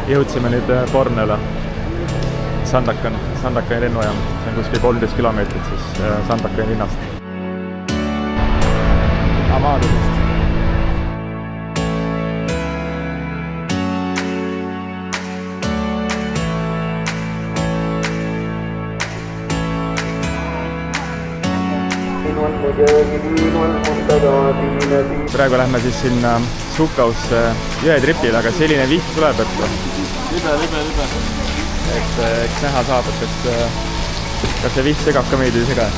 Jõudsime nüüd Borneole. Sandakani lennujaam. See on kuskil 13 kilomeetrit siis Sandakani linnast. Amadusest. Praegu lähme siis sinna Sukausse jõetripile, aga selline viht tuleb, et libe. Et eks näha saab, et kas see viht segab ka meid või sega.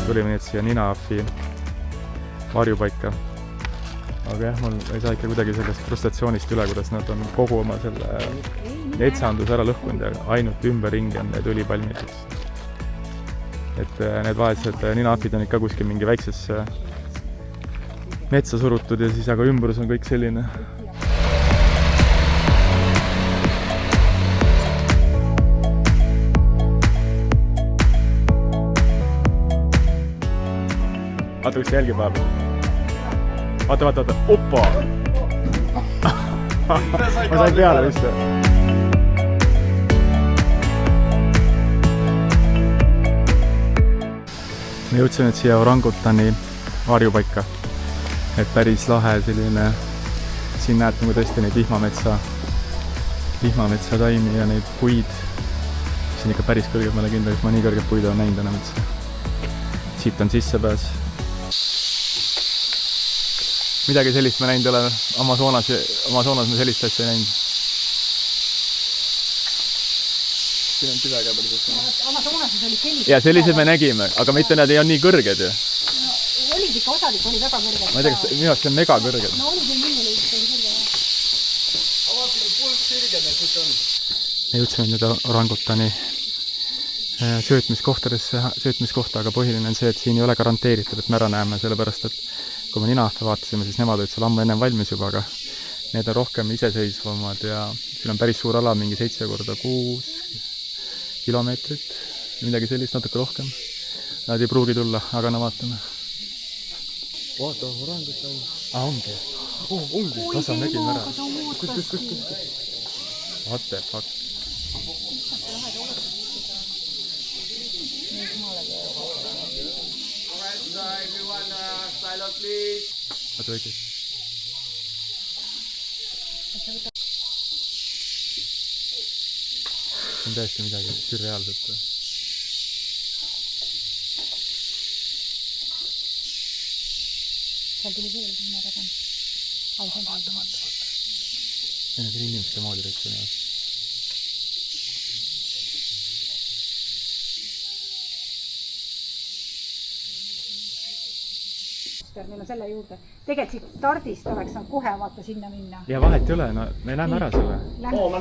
Tulime nüüd siia Ninaafi varjupaika. Aga jah, mul ei saa ikka kuidagi sellest frustratsioonist üle, kuidas nad on kogu oma selle metsandus ära lõhkunud ja ainult ümberringi on need õlipalmid. Et need vahelised Ninaafid on ikka kuskil mingi väiksesse metsa surutud ja siis aga ümbrus on kõik selline. Vaata, kus jälgi päev. Vaata. Opa! Ma sain peale vist. Me jõudsime nüüd siia orangutani varjupaika. Et päris lahe selline. Siin näed nagu tõesti neid vihmametsa taimi ja neid puid. See on ikka päris kõrged, ma olen kindel, et ma nii kõrged puid olen näinud enam üldse. Siit on sissepääs. Midagi sellist me näinud ei ole. Amazonas me sellist asja ei näinud. Siin on tüve ka päris. Amazonases oli sellised. Ja sellised me nägime, aga mitte need ei on nii kõrged ju. No, olid ikka osalik, oli väga kõrged. Ma ei tea, kas minu arust see on mega kõrged. No oli küll minul oli kõrged. Me jõudsime nüüd orangutani söötmiskohta, aga põhiline on see, et siin ei ole garanteeritud, et me ära näeme, sellepärast et kui me Ninaafe vaatasime, siis nemad olid seal ammu ennem valmis juba, aga need on rohkem iseseisvamad ja siin on päris suur ala, mingi 7x6 kilomeetrit, midagi sellist, natuke rohkem. Nad ei pruugi tulla, aga no vaatame. Vaata, orangus on. Ongi. Ongi, kasa nägime ära. Kus. What the fuck? Vaata väike. See on täiesti midagi sürreaalset. Seal tuli veel minna tagan. Vaata. Need on inimeste moodi reaktsiooni. Meil on selle juurde. Tegelikult siit stardist oleks on kohe vaata sinna minna. Ja vahet ei ole, no me näeme ära selle.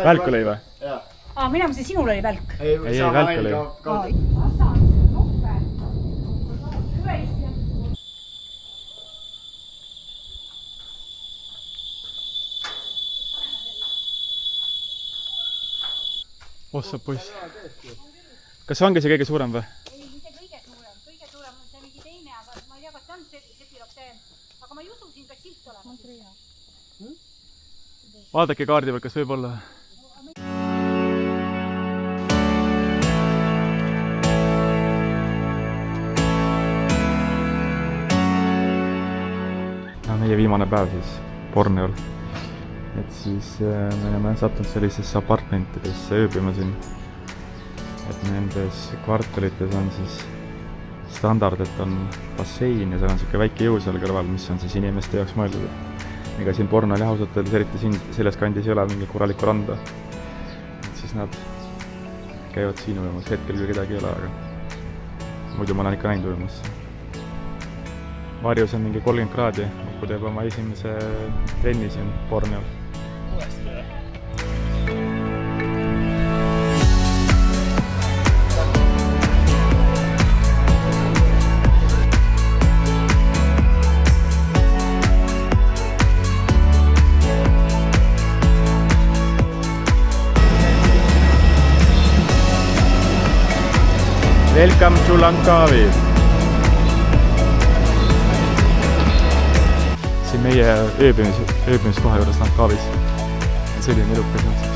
Välk oli või? Mina mõtlesin, sinul oli välk. Ei, välk oli. Ossa poiss. Kas ongi see kõige suurem või? Vaadake kaardi peal, kas võib olla. Meie viimane päev siis Borneol. Et siis me oleme sattunud sellisesse apartmentidesse ööbima siin. Et nendes kvartalites on siis standard, et on bassein ja seal on selline väike jõu seal kõrval, mis on siis inimeste jaoks mõeldud. Ega siin Borneol ja ausalt öeldes eriti siin selles kandis ei ole mingi korralikku randa. Et siis nad käivad siin ujumas, hetkel küll kedagi ei ole, aga muidu ma olen ikka näinud ujumas. Varjus on mingi 30 kraadi, kui teeb oma esimese trenni siin Borneol. Welcome to Langkawi. Siin meie ööbimiskoha juures Langkavis. Selline ilukas mõtlesin.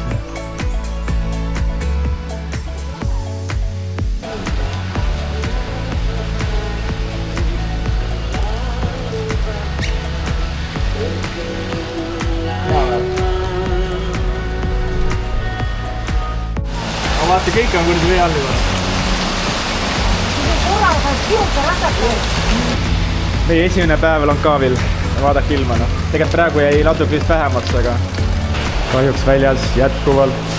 Vaata, kõik on kurdi vee all juba. Meie esimene päev Langkavil. Vaadake ilma, noh. Tegelikult praegu jäi natuke vist vähemaks, aga kahjuks väljas jätkuvalt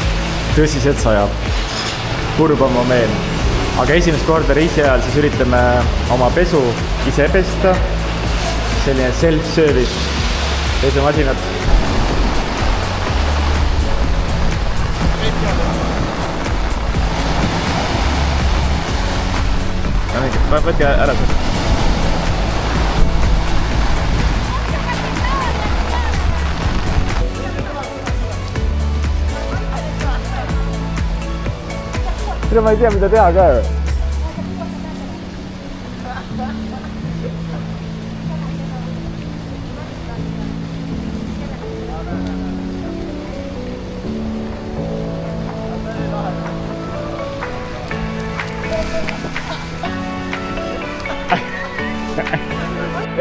tõsiselt sajab. Kurb on mu meel. Aga esimest korda reisi ajal siis üritame oma pesu ise pesta. Selline self-service pesumasinad. Võtke ära see. Tere, ma ei tea, mida teha ka ju.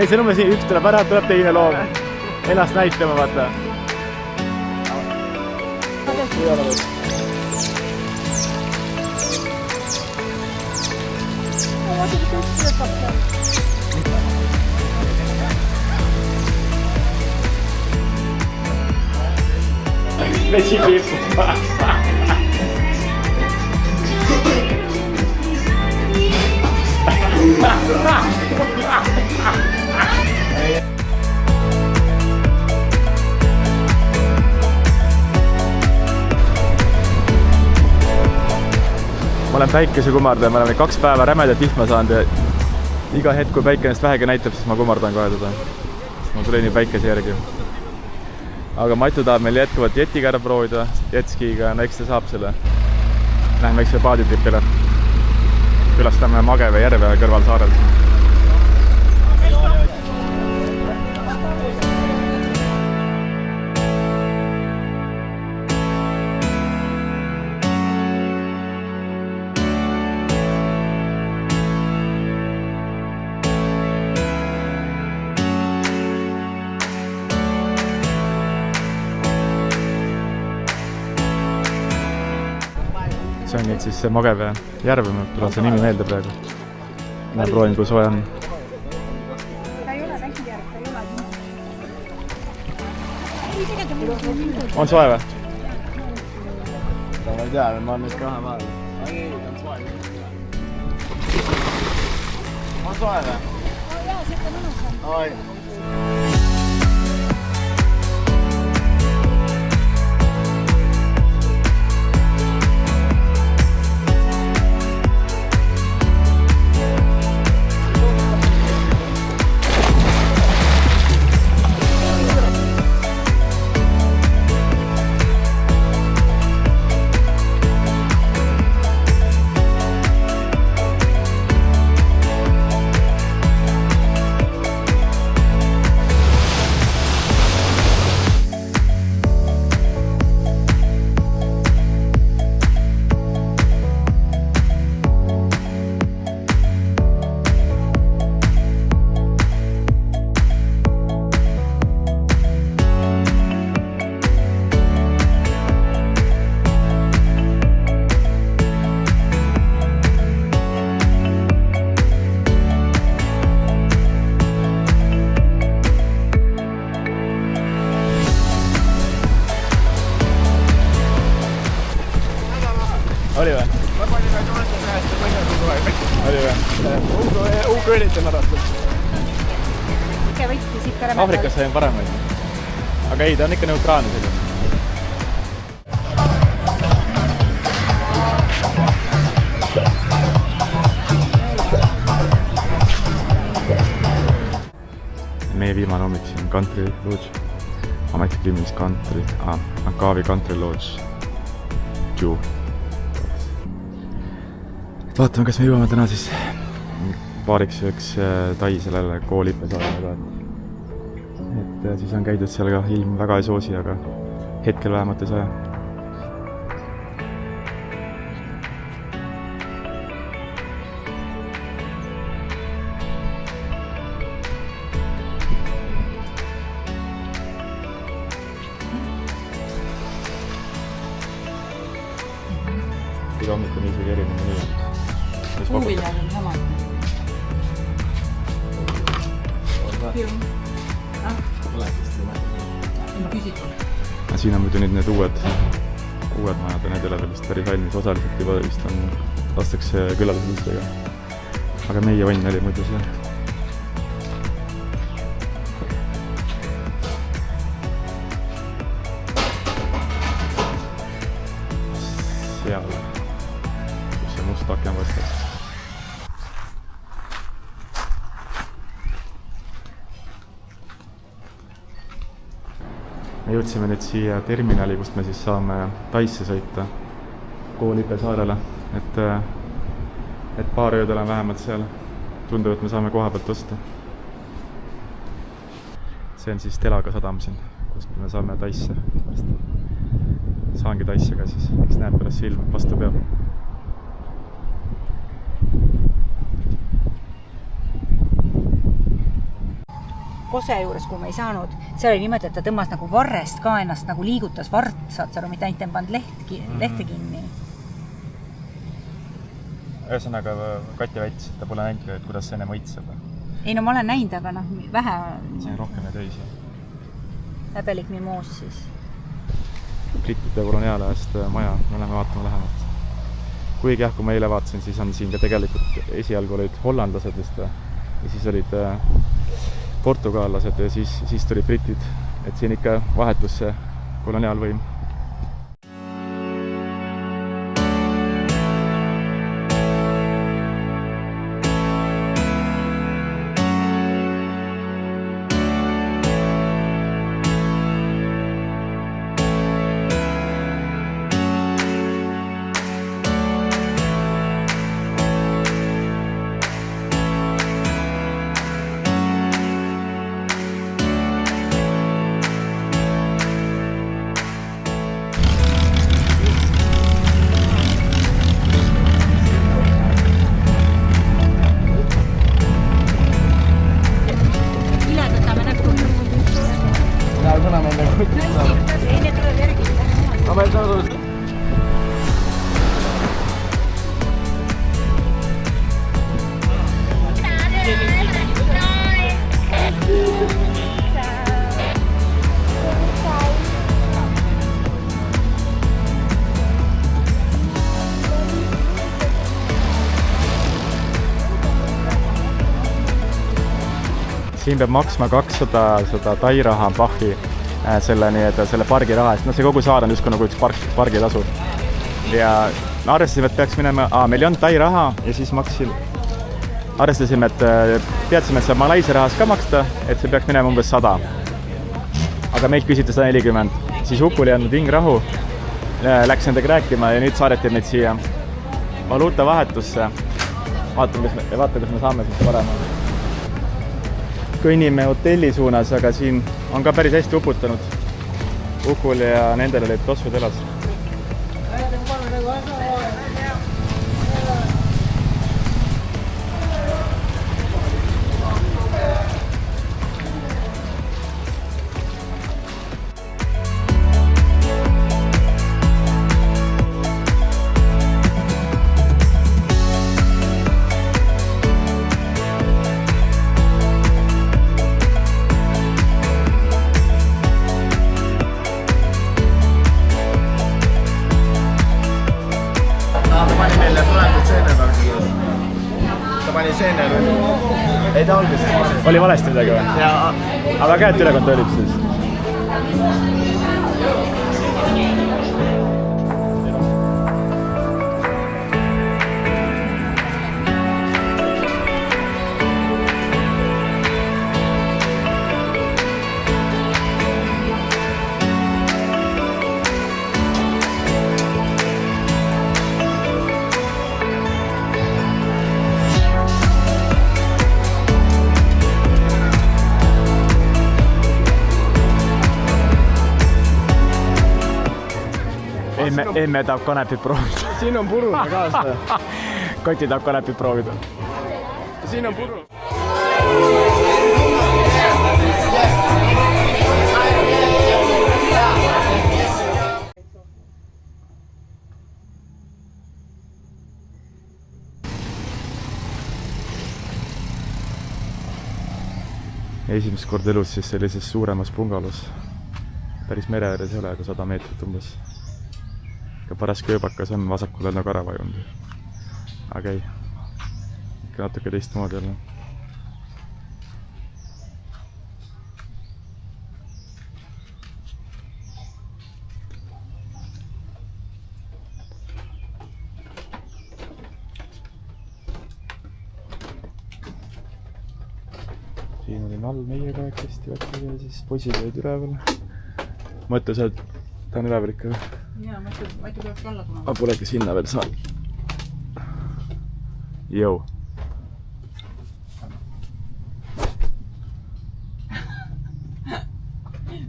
Ei, see on umbes üks tuleb ära, tuleb teine loom. Ennast näitama, vaata. Vesi kiipub. Ma olen päikesekumardaja, me oleme 2 päeva rämedat vihma saanud ja iga hetk, kui päike ennast vähegi näitab, siis ma kumardan kohe teda. Ma tulen ju päikese järgi. Aga Matu tahab meil jätkuvalt jetiga ära proovida, jetskiga, no eks ta saab selle. Lähme väikse paaditripile. Külastame Mageve järve kõrval saarel. See on nüüd siis see Mageve järv, mul tuleb see nimi meelde praegu. Ma proovin, kui soe on. Ta ei ole väike järv, ta ei ole. On soe või? Ma ei tea, ma olen nüüd kahe maal. On soe või? Jaa, siit on mõnus. Oi. Oli või? Ma panin veel toetada käest ja põhjast kohe. Oli või? Uukõõlit on arvatud. Ike võttis ikka rämedalt. Aafrikas sai on paremaid. Aga ei, ta on ikka neutraalne selline. Meie viimane hommik siin Country Lodge. Ametlik nimis Langkawi Country Lodge. vaatame, kas me jõuame täna siis paariks üheks Tai sellele koolipesaarele. Et siis on käidud seal ka, ilm väga ei soosi, aga hetkel vähemalt ei saja. Iga hommik on isegi erinev nii. Puuviljad on samad. Siin on muidu nüüd need uued majad ja need ei ole veel vist päris valmis, osaliselt juba vist on lastakse külalisustega. Aga meie vann oli muidu seal. Seal, kus see must aken vastab. Me jõudsime nüüd siia terminali, kust me siis saame Taisse sõita Koolipesaarele, et paar ööd olen vähemalt seal. Tundub, et me saame koha pealt osta. See on siis Telaga sadam siin, kust me saame Taisse. Saangi Taisse ka siis, eks näeb pärast see ilm vastu peab. Kose juures, kui me ei saanud, see oli niimoodi, et ta tõmbas nagu varrest ka ennast nagu liigutas vart, saad sa aru, mitte ainult en pannud lehte kinni. Ühesõnaga, Katja väitis, et ta pole näinud, et kuidas see enne mõitseb. Ei no ma olen näinud, aga vähe. See on rohkem ja teisi. Häbelik mimoos siis. Brittide koloniaalajast maja, me läheme vaatama lähemalt. Kuigi jah, kui ma eile vaatasin, siis on siin ka tegelikult esialgu olid hollandlased vist ja siis olid portugaallased ja siis tuli britid, et siin ikka vahetus see koloniaalvõim. Siin peab maksma 200 seda Tai raha Bachi selle pargi raha eest. No see kogu saar on justkui nagu üks pargitasu. Ja arvestasime, et peaks minema, meil on Tai raha ja siis arvestasime, et teadsime, et saab Malaisia rahas ka maksta, et see peaks minema umbes 100. Aga meilt küsiti 140. Siis Ukul ei andnud hingrahu, läks nendega rääkima ja nüüd saadeti meid siia valuuta vahetusse. Vaatame, kas me saame siit parema. Kõnnime hotelli suunas, aga siin on ka päris hästi uputanud. Ukul ja nendel olid tosvud elas. Ei ta olgi siis. Oli valesti midagi või? Jaa. Aga käed üle kontrollib siis. emme tahab kanepit proovida. Siin on puruna kaasa. Koti tahab kanepit proovida. Siin on puruna. Esimest korda elus siis sellises suuremas bungalos. Päris mere ääres ei ole, aga 100 meetrit umbes. Ka paras kööbakas on vasakule nagu ära vajunud. Aga ei, ikka natuke teistmoodi jälle. Siin olin all meie kahekesti väikegi ja siis poisid olid üleval. Mõtle, sa oled, ta on üleval ikka või? Jaa, ma ei tuleks alla tulema. Ma polegi sinna veel saan. Jõu.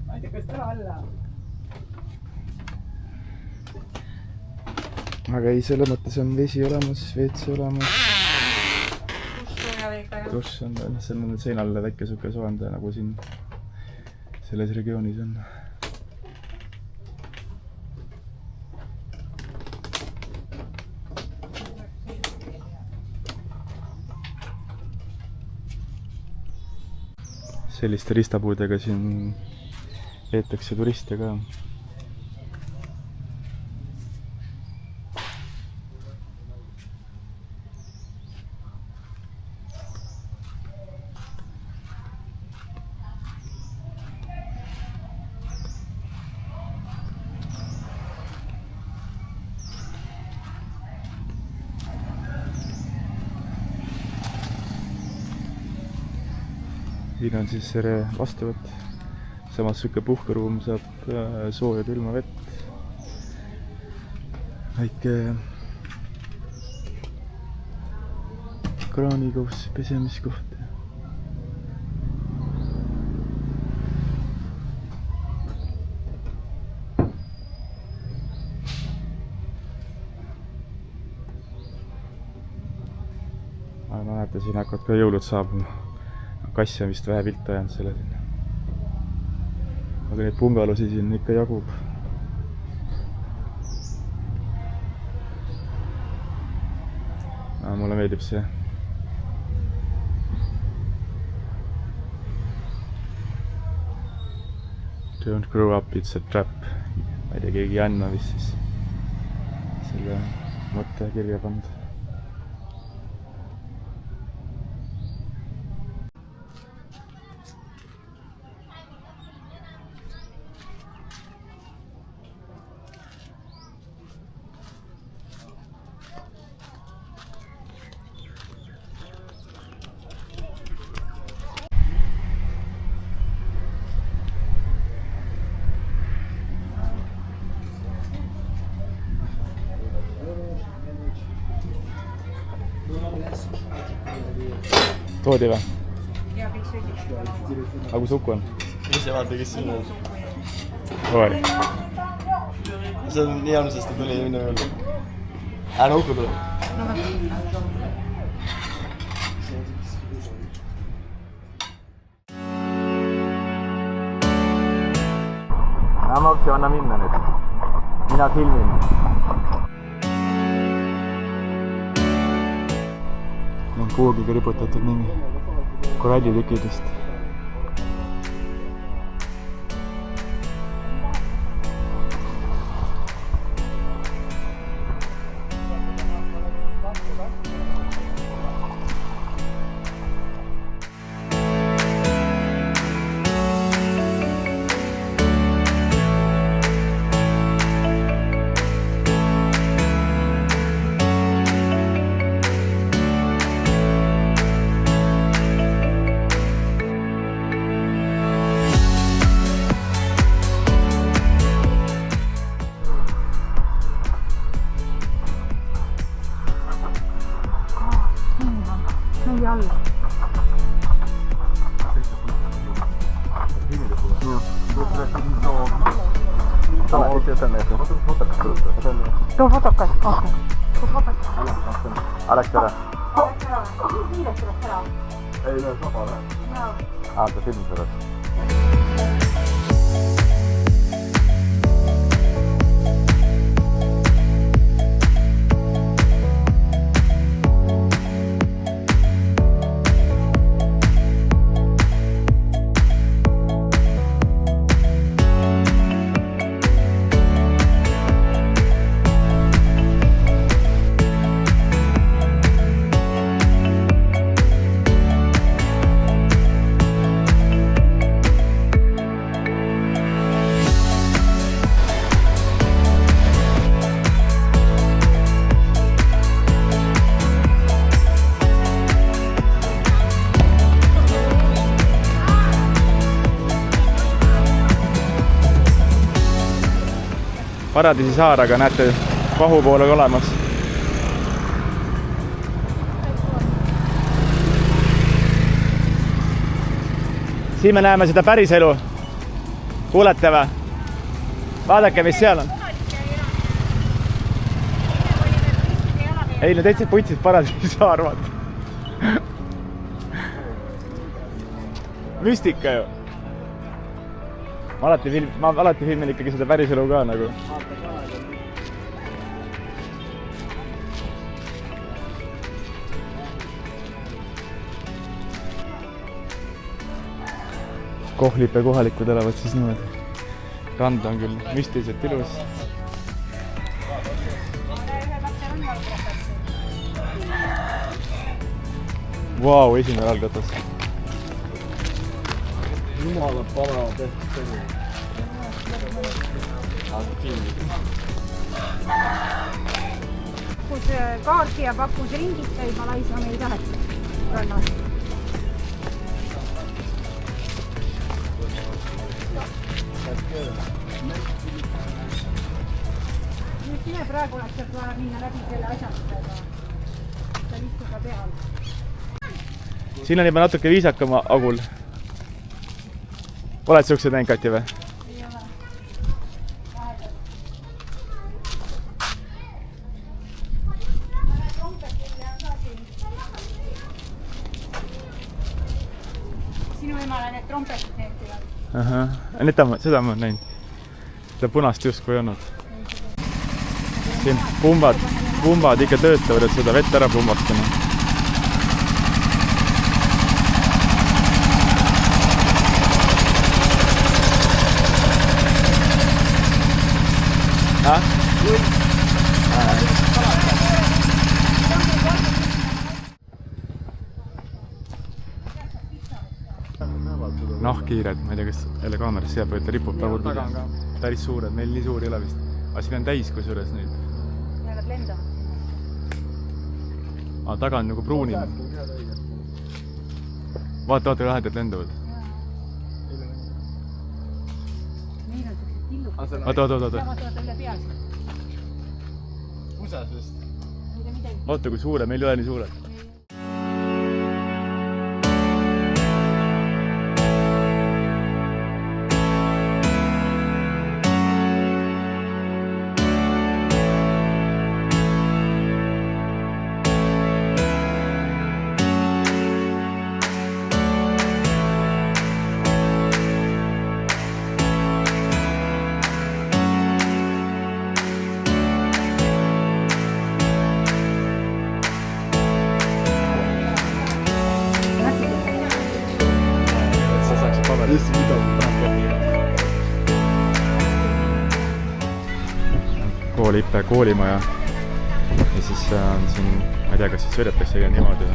Ma ei tea, kas tule alla. Aga ei, selle mõttes on vesi olemas, WC olemas. Duš on, see on seinal väike suke soojendaja, nagu siin selles regioonis on. Selliste ristapuudega siin veetakse turiste ka. Siin on siis vastuvõtt, samas süke puhkeruum, saab sooja külma vett, väike kraanikoos pesemiskoht. Aga näete, siin hakkavad ka jõulud saabuma. Kass on vist vähe vilta jäänud selle siin. Aga neid bungalosi siin ikka jagub. Mulle meeldib see. Don't grow up, it's a trap. Ma ei tea, keegi Janna vist siis selle mõtte kirja pannud. Toodi või? Jaa, kõik söödid. Aga kus Uku on? Ise vaata, kes siin on. Ovari. See on nii armsast, et tuli minu juurde. Uku tuleb. No väga minna. Maksu, anna minna nüüd. Mina filmin. On kuhugiga riputatud mingi korallitükidest. alla. Sieltä näitä. too fotokas. Läks ära? Kiiresti läks ära. Ei, no saba läheb. Ta filmis ära. Paradiisi saar, aga näete Vahu poole olemas. Siin me näeme seda päris elu. Kuulete või? Vaadake, mis seal on. Ei, no täitsa putsid Paradiisi saar, vaata. Müstika ju. Ma alati filmin ikkagi seda päris elu ka nagu. Kohlipe kohalikud elavad siis niimoodi. Rand on küll müstiliselt ilus. Vau, esimene jalgratas. Jumala pala tehtud. Kus kaarti ja pakkus ringid käib, Malaisia me ei taheta rannas. Nüüd sine praegu oleks sealt vaja minna läbi selle asjadega. Ta istuga peal. Siin on juba natuke viisakama agul. Oled siuksed näinud, Kati, või? Ei ole. Sinu emale need trompetid meeldivad. Seda ma olen näinud. Seda punast justkui ei olnud. Siin pumbad ikka töötavad, et seda vett ära pumbastama. Nahkhiired, ma ei tea, kas jälle kaameras seab, et ta ripub tagurpidi. Päris suured, meil nii suur ei ole vist. Aga siin on täis kusjuures nüüd. Jäävad lendama. Aga taga on nagu pruunim. Vaata, lahedad lendavad. Meil on sellised tillukad. Oota. Vaata üle peas. Kusas vist. Oota, kui suured, meil ei ole nii suured. Koolippe koolimaja ja siis on siin, ma ei tea, kas siis sõidetakse niimoodi.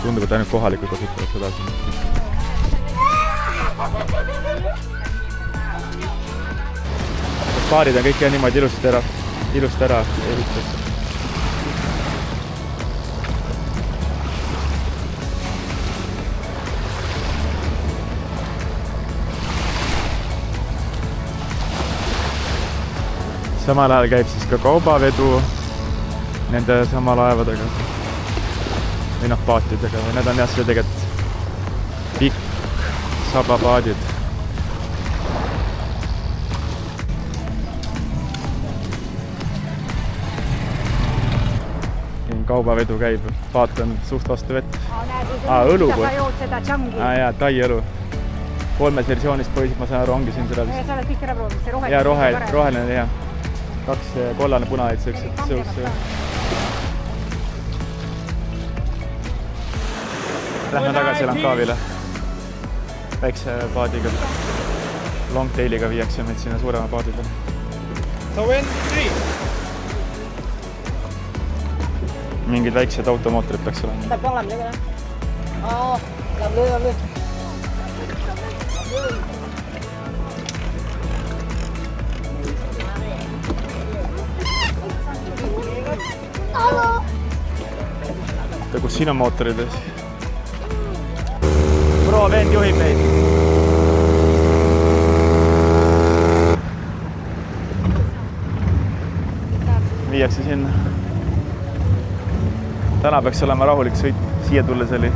Tundub, et ainult kohalikud kasutavad seda siin. Baarid on kõik niimoodi ilusti ära ehitatud. Samal ajal käib siis ka kaubavedu nende sama laevadega või paatidega või need on jah see tegelikult pikk sabapaadid. kaubavedu käib, vaatan suht vastu vett. Õlu või? Sa jood seda tšangi. Jaa, tai õlu. 3 versioonis poisid, ma saan aru, ongi siin seda vist. Sa oled kõik ära proovinud, see roheline. Jaa, roheline, jah. 2 kollane punaid sellised sõuks. Lähme tagasi Langkaavile. Väikse paadiga. Longtailiga viiakse meid sinna suurema paadi peale. Mingid väiksed automootorid peaks olema. Tập con làm như thế nào? Làm lư. Kus siin on mootorid? Proua vend juhib meid. Viiakse sinna. Täna peaks olema rahulik sõit. Siia tulles oli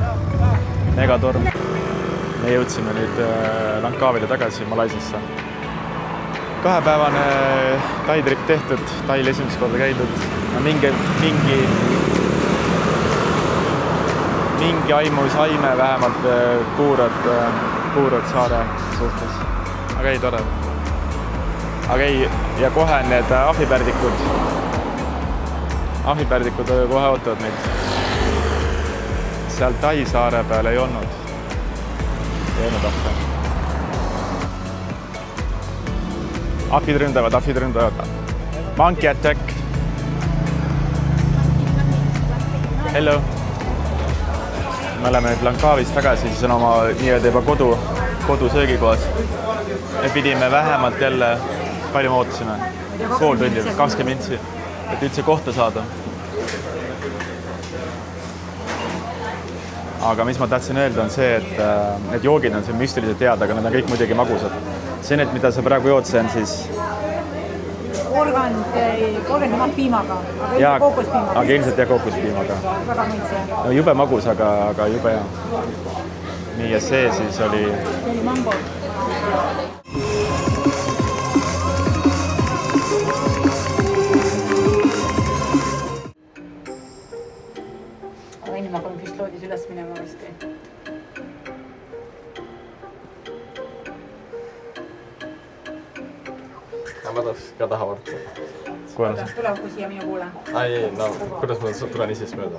megatorm. Me jõudsime nüüd Langkaavile tagasi Malaisiasse. 2-päevane Tai-trip tehtud. Tail esimest korda käidud. Mingi aimu saime vähemalt kuurad saare suhtes. Aga ei, tore. Aga ei, ja kohe need ahvipärdikud kohe ootavad meid. Seal Tai saare peal ei olnud ahve. Ahvid ründavad. Monkey attack. Hello. Me oleme nüüd Langkaavis tagasi, siis on oma nii-öelda juba kodu söögikohas. Me pidime vähemalt jälle, palju me ootasime? Pool tundi, 20 mintsi, et üldse kohta saada. Aga mis ma tahtsin öelda on see, et need joogid on siin müstiliselt head, aga need on kõik muidugi magusad. See need, mida sa praegu jood, see on siis... Organ omad piimaga, aga ilmselt kookospiimaga. Aga ilmselt jah kookospiimaga. Väga mõtse. No, jube magus, aga jube hea. Nii, ja see siis oli... See oli mango. Aga enne ma hakkame füstloodis üles minema vasti. Ma tahaks ka taha varta. Tulevad siia minu kuule. Ei, no kuidas ma tulen ise mööda?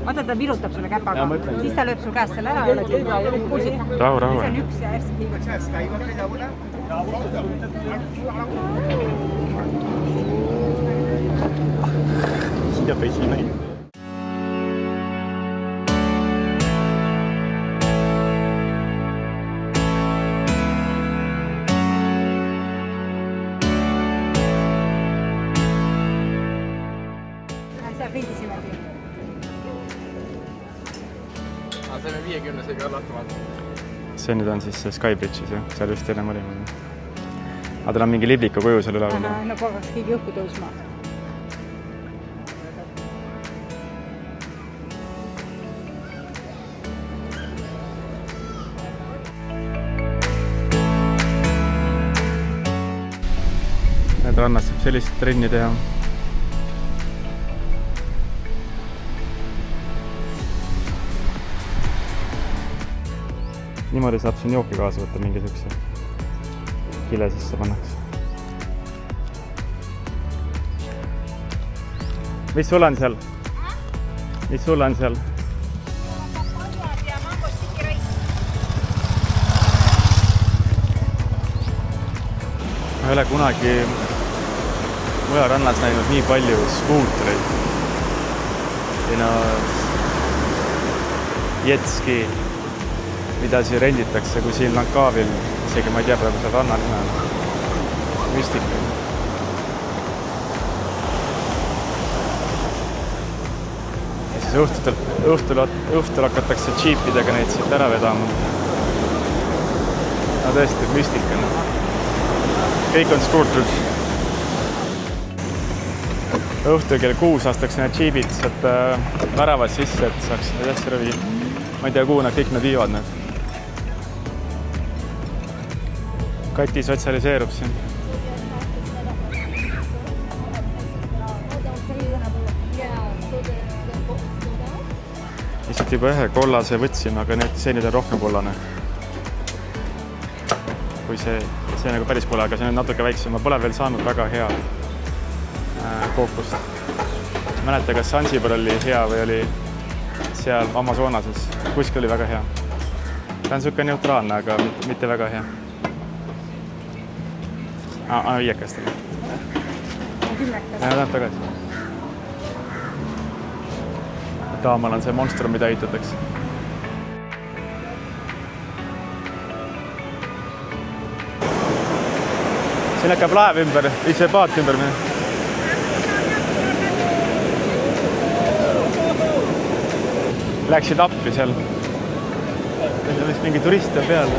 Vaata, ta virutab sulle käpaga. Siis ta lööb sul käest selle ära. Rahu. See on üks ja hästi liigutab. Siia pesi näin. Seal pildisimegi. Saime 50 seega lahtumata. See nüüd on siis Skybridge'is, jah? Seal just enne olime. Aga tal on mingi liblika kuju seal üleval. No korraks keegi õhku tõusma. Need rannas saab sellist trenni teha. Niimoodi saab siin jooki kaasa võtta mingisuguse kile sisse pannakse. Mis sul on seal? Mis sul on seal? Ma ei ole kunagi mujal rannas näinud nii palju skuutreid. Ja no jetski, mida siin renditakse, kui siin Langkaavil, isegi ma ei tea praegu seal ranna nime on. Müstika. Ja siis õhtul hakatakse džiipidega neid siit ära vedama. No tõesti, müstika. Kõik on skuutrud. Õhtul kell 6 astakse need džiibid sealt väravad sisse, et saaks need asja ära viia. Ma ei tea, kuhu nad kõik nad viivad need. Kati sotsialiseerub siin. Lihtsalt juba ühe kollase võtsime, aga see nüüd on rohkem kollane. Kui see nagu päris pole, aga see on natuke väiksem. Ma pole veel saanud väga head kookust. Mäleta, kas Zanzibar oli hea või oli seal Amazonases. Kuskil oli väga hea. Ta on siuke neutraalne, aga mitte väga hea. Viiekast oli. Läheb tagasi. Taamal on see monstrum, mida ehitatakse. Siin hakkab laev ümber, ise paat ümber minna. Läksid appi seal. Seal vist mingi turiste peal.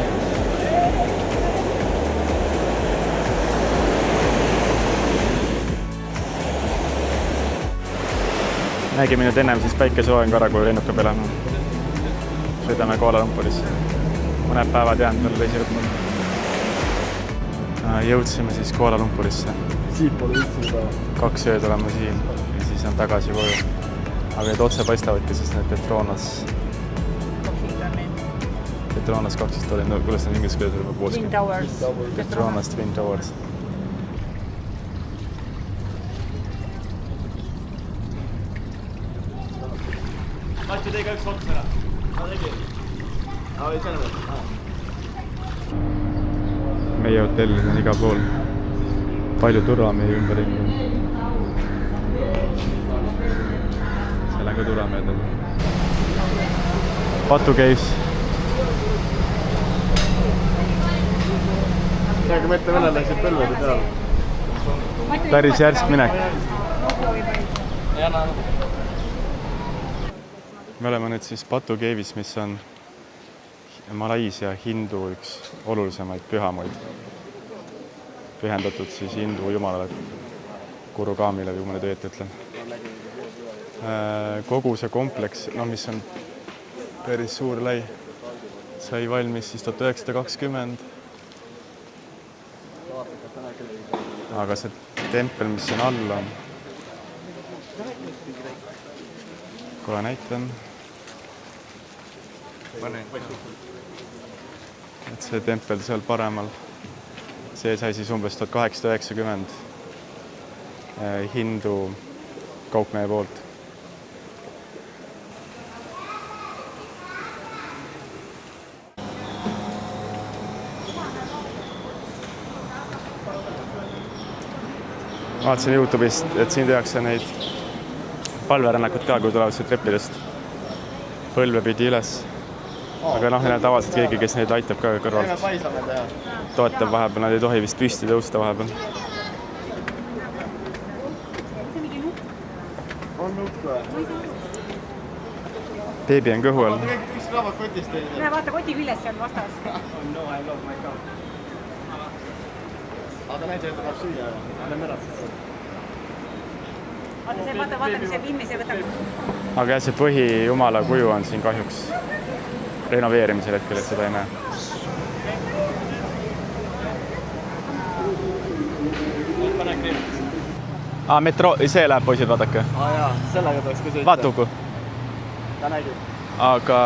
Nägime nüüd ennem siis päikesesoeng ära, kui lennuka peale. Sõidame Kuala Lumpurisse. Mõned päevad jäänud veel reisirühmale. Jõudsime siis Kuala Lumpurisse. Siit pole üldse päeva. 2 ööd oleme siin ja siis on tagasi koju. Aga need otse paistavadki siis need Petronas 12 oli, kuidas need inglise keeles oli? Twin Towers. Petronas Twin Towers. Mati, teiga üks fotos ära. Tegi. Oli selle mõttes. Meie hotellid on igal pool. Palju turva meie ümberringi. Seal on ka turvameed. Patu Caves. Aga mõtle vene läksid põlvede peale. Päris järsk minek. Me oleme nüüd siis Patu Caves, mis on Malaisia hindu üks olulisemaid pühamoid. Pühendatud siis hindu jumalale Kurukamile, kui ma nüüd õieti ütlen. Kogu see kompleks, mis on päris suur lai, sai valmis siis 1920. Aga see tempel, mis siin all on, kohe näitan. Et see tempel seal paremal, see sai siis umbes 1890 hindu kaupmehe poolt. Vaatasin YouTube'ist, et siin tehakse neid palverännakut ka, kui tulevad siit treppidest põlve pidi üles. Aga neil on tavaliselt keegi, kes neid aitab ka kõrvalt. Toetab vahepeal, nad ei tohi vist püsti tõusta vahepeal. On nutt või? Beebi on kõhu all. Mis raavad kotist teid? Näe, vaata koti küljes seal vastas. No, I love my car. Aga näite, et tahab süüa. Anna märad. Vaata, mis see filmis ei võta. Aga jah, see põhijumala kuju on siin kahjuks renoveerimisel hetkel, et seda ei näe. Metro, see läheb poisid, vaadake. Jaa, sellega tuleks ka sõita. Vaata Uku. Ta nägi. Aga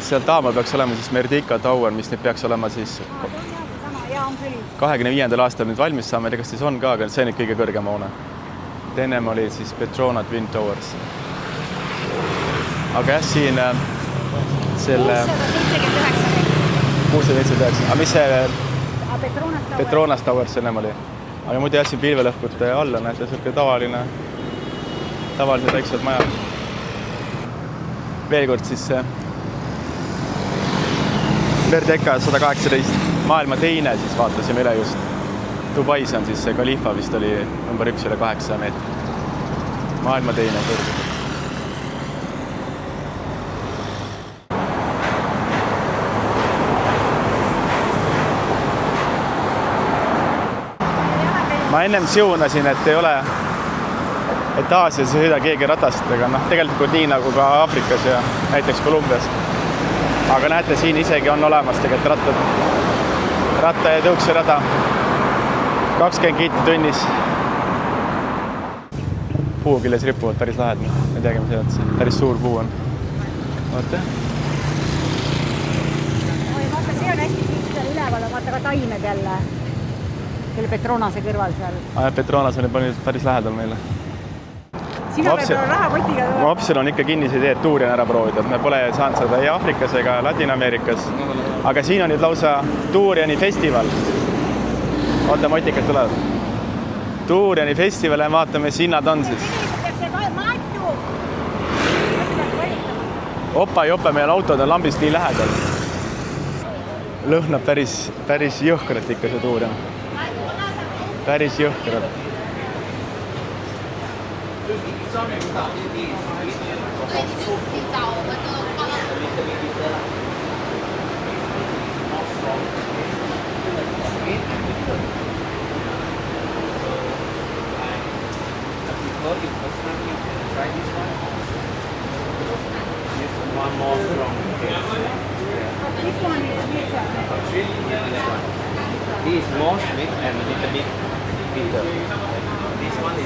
seal taamal peaks olema siis Merdeka Tower, mis nüüd peaks olema siis 25. aastal nüüd valmis saama, ei tea, kas siis on ka, aga see on nüüd kõige kõrgem hoone. Ennem oli siis Petronas Twin Towers. Aga jah, siin selle 679. Aga mis see Petronas Towers ennem oli? Aga muidu jah, siin pilvelõhkute alla näete selline tavalised väiksed majad. Veel kord siis see Merdeka 118, maailma teine, siis vaatasime üle just. Dubais on siis see Khalifa vist oli number 1 üle 8 meetrit. Maailma teine kõrge. Ma ennem siunasin, et ei ole, et Aasias ei sõida keegi ratastega, tegelikult nii nagu ka Aafrikas ja näiteks Kolumbias. Aga näete, siin isegi on olemas tegelikult rattad. ratta- ja tõuksirada. 20 kiiti tunnis. Puu küljes ripuvad päris lahed. Me teagime seda, et see päris suur puu on. Vaata. Oi, vaata, see on hästi kõik seal üleval. Vaata ka taimed jälle. Selle Petronase kõrval seal. Petronas oli päris lähedal meile. Sina peab rahakotiga... Mu opsil on ikka kinnis idee, et tuuri on ära proovida. Me pole saanud seda ei Afrikas ega Ladina-Ameerikas. Aga siin on nüüd lausa Tuuriani festival. Oota, motikad tulevad. Tuuriani festival ja vaatame, mis hinnad on siis. Opa-jope, meil autod on lambist nii lähedal. Lõhnab päris jõhkrat ikka see Tuurian. Päris jõhkrat.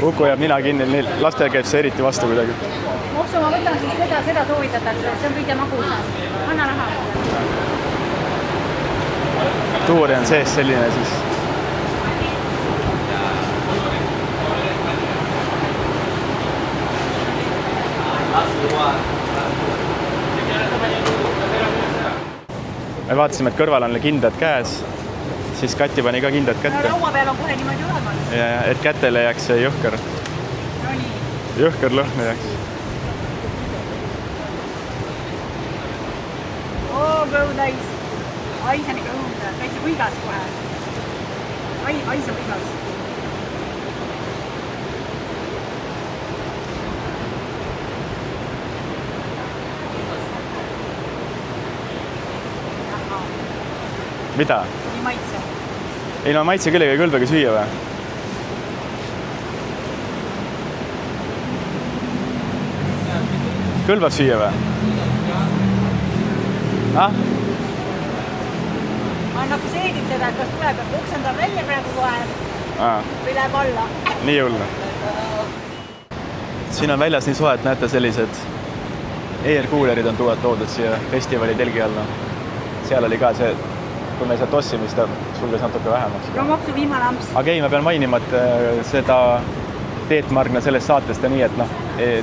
Uku jääb nina kinni, lastel käib see eriti vastu kuidagi. Mopsu, ma võtan siis seda soovitatakse, see on kõige magusam. Anna raha. Tuuri on sees selline siis. Me vaatasime, et kõrval on kindad käes. Siis Kati pani ka kindad kätte. Laua peal on kohe niimoodi olemas. Ja, et kätele jääks see jõhker. No nii. Jõhker lõhn jääks. Kõhu täis. Ais on ikka õhunda. Täitsa võigas kohe. Ais on võigas. Mida? Nii maitse. Ei no maitse küll ei kõlbagi süüa või? Kõlbab süüa või? Ah? Ma nagu seedin seda, et kas tuleb ja oksendan välja praegu kohe või läheb alla. Nii hull. Siin on väljas nii soe, et näete sellised air-coolerid on toodud siia festivali telgi alla. Seal oli ka see, kui me sealt ossime, siis ta sulges natuke vähemaks. No Mopsu viimane amps. Aga ei, ma pean mainima, et seda Teet Margna sellest saatest on nii, et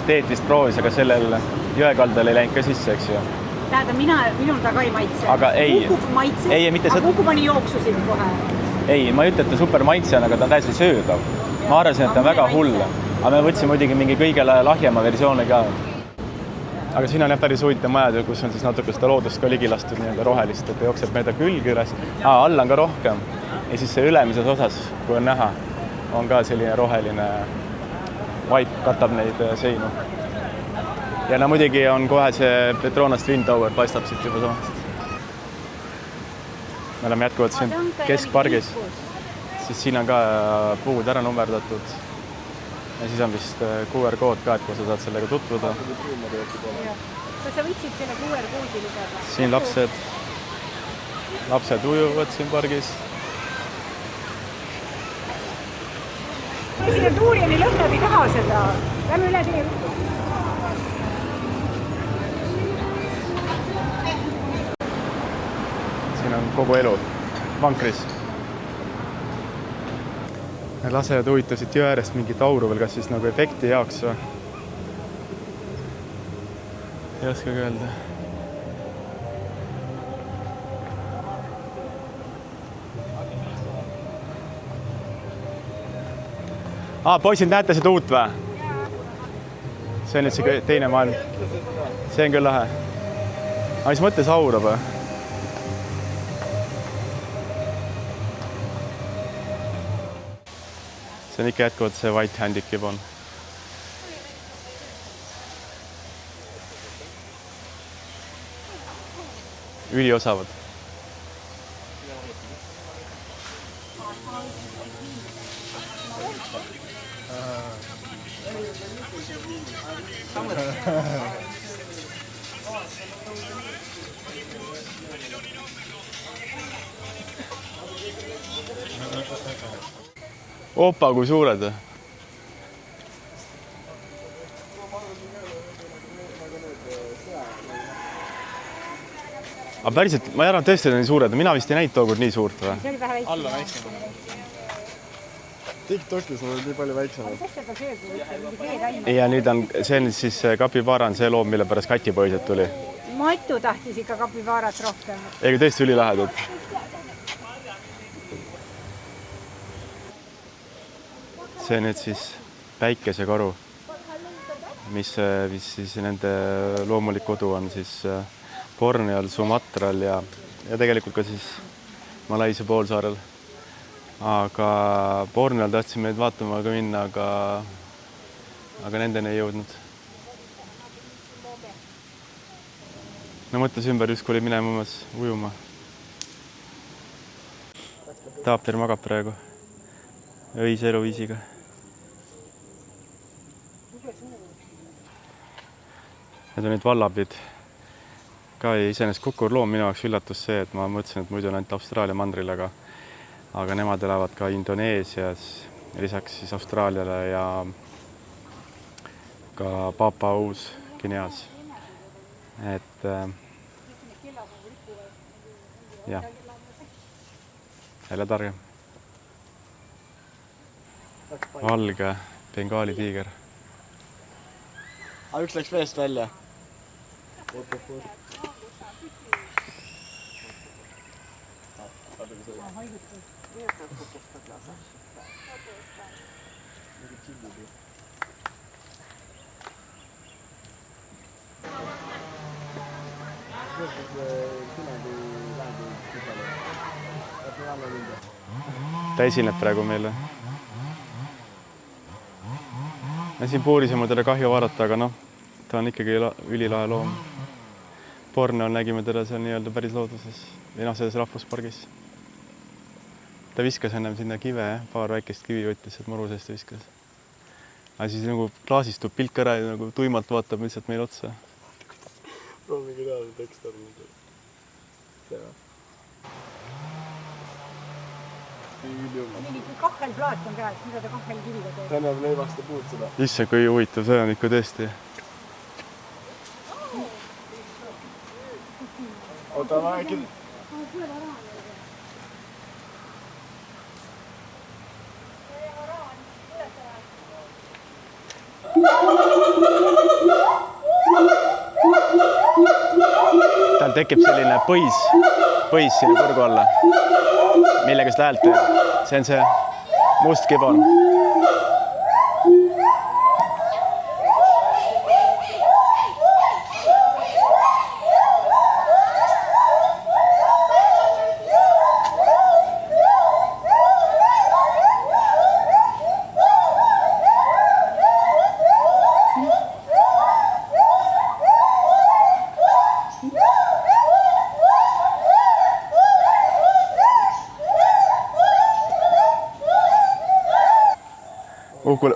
Teet vist proovis, aga sellel jõekaldal ei läinud ka sisse, eks ju. Tähendab, minul ta ka ei maitse. Aga ei. Kukub maitses, aga kukub mõni jooksusid kohe. Ei, ma ei ütle, et ta super maitse on, aga ta on täiesti söödav. Ma arvasin, et ta on väga hull. Aga me võtsime muidugi mingi kõige lahjema versiooni ka. Aga siin on jah päris huvitav majad, kus on siis natuke seda loodust ka ligi lastud nii-öelda rohelist, et jookseb mööda külgi üles. All on ka rohkem. Ja siis see ülemises osas, kui on näha, on ka selline roheline vaip, katab neid seinu. Ja no muidugi on kohe see Petronas Twin Tower, paistab siit juba samast. Me oleme jätkuvalt siin keskpargis. Siis siin on ka puud ära nummerdatud. Ja siis on vist QR-kood ka, et kui sa saad sellega tutvuda. Kas sa võtsid selle QR-koodi lisada? Siin lapsed ujuvad siin pargis. Siin on Tuuriani lõhnad ei taha seda. Lähme üle tee. Siin on kogu elu vankris. Lasejad huvitasid jõe äärest mingit auru veel, kas siis nagu efekti jaoks või? Ei oskagi öelda. Poisid, näete seda uut või? See on nüüd see teine maailm. See on küll lahe. Aga mis mõttes aura või? See on ikka jätkuvalt see White Handi Gibbon. Üliosavad. Opa, kui suured. Aga päriselt, ma ei arva, tõesti on nii suured. Mina vist ei näinud tookord nii suurt või? See oli vähe väiksem. Alla väiksem. TikTokis on nii palju väiksemad. Ja nüüd on, see on siis kapibaara on see loom, mille pärast katipõised tuli. Matu tahtis ikka kapibaarat rohkem. Ega tõesti ülilahedad. See nüüd siis päikesekaru, mis siis nende loomulik kodu on siis Borneol, Sumatral ja tegelikult ka siis Malaisia poolsaarel. Aga Borneol tahtsime neid vaatama ka minna, aga nendeni ei jõudnud. No mõtles ümber, just kui oli minemas ujuma. Taapter magab praegu öise eluviisiga. Need on nüüd vallapid. Ka iseenesest kukurloom minu jaoks üllatus see, et ma mõtlesin, et muidu on ainult Austraalia mandril, aga nemad elavad ka Indoneesias, lisaks siis Austraaliale ja ka Papua Uus-Guineas. Et jah, jälle targem. Valge Bengaali tiiger. Aga üks läks veest välja. Ta esineb praegu meile. Ja siin puuris on teda kahju vaadata, aga noh, ta on ikkagi ülilahe loom. Borneol nägime teda seal nii-öelda päris looduses või selles rahvuspargis. Ta viskas ennem sinna kive, paar väikest kivi võttis, et muru seest viskas. Aga siis nagu klaasistub pilk ära ja nagu tuimalt vaatab lihtsalt meil otsa. Mingi reaalne tekst on. Mingi kahvelplaat on käes, mida ta kahvelkiviga teeb. Ta annab leivaste puud seda. Issa, kui huvitav, see on ikka tõesti. Oota, ma äkki... Tal tekib selline põis sinna kurgu alla, millega seda häält teeb. See on see must kibon.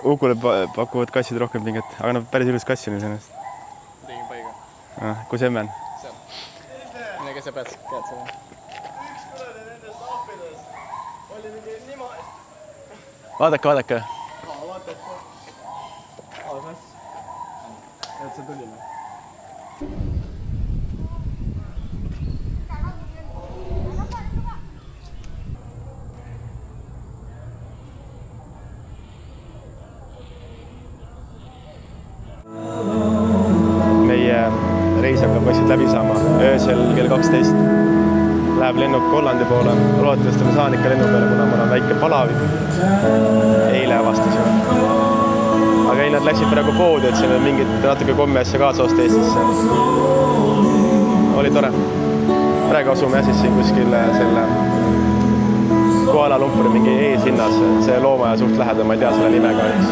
Ukule pakuvad kassid rohkem pinget, aga nad päris ilus kassi on iseenesest. Tegin paiga. Kus emmen? Seal. Millega sa pead käed sama? Vaadake. Vaata. Kass. Et see tuli või? Reis hakkab vaikselt läbi saama. Öösel kell 12 läheb lennuk Hollandi poole. Loodetavasti ma saan ikka lennu peale, kuna mul on väike palav. Eile avastasime. Aga ei, nad läksid praegu poodi, et siin on mingit natuke komme asja kaasa osta Eestisse. Oli tore. Praegu asume siis siin kuskil selle Kuala Lumpuri mingi eeshinnas. See loomaja suht lähedal, ma ei tea selle nime kahjuks.